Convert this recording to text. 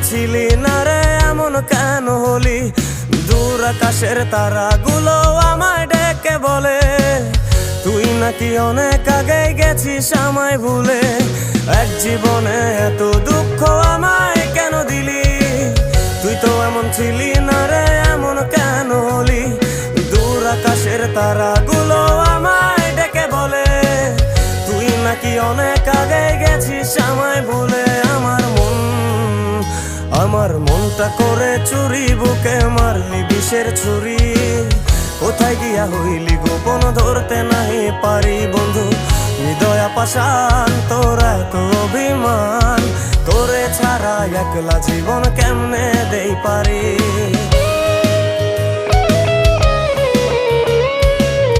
ছিলি না রে এমন কেন হলি? দূর আকাশের তারাগুলো আমায় ডেকে বলে তুই নাকি অনেক আগে গেছিস আমায় ভুলে। এক জীবনে এত দুঃখ আমায় কেন দিলি? তুই তো এমন ছিলি না রে এমন কেন হলি? দূর আকাশের তারাগুলো আমায় ডেকে বলে তুই নাকি অনেক আগে গেছিস আমায় ভুলে। আমার মনটা করে চুরি, বুকে মারলি বিষের ছুরি। কোথায় গিয়া হইলি গোপন ধরতে নাহি পারি বন্ধু। হৃদয়া পাষাণ তোর এত অভিমান, তোরে ছাড়া একলা জীবন কেমনে দেই পারি।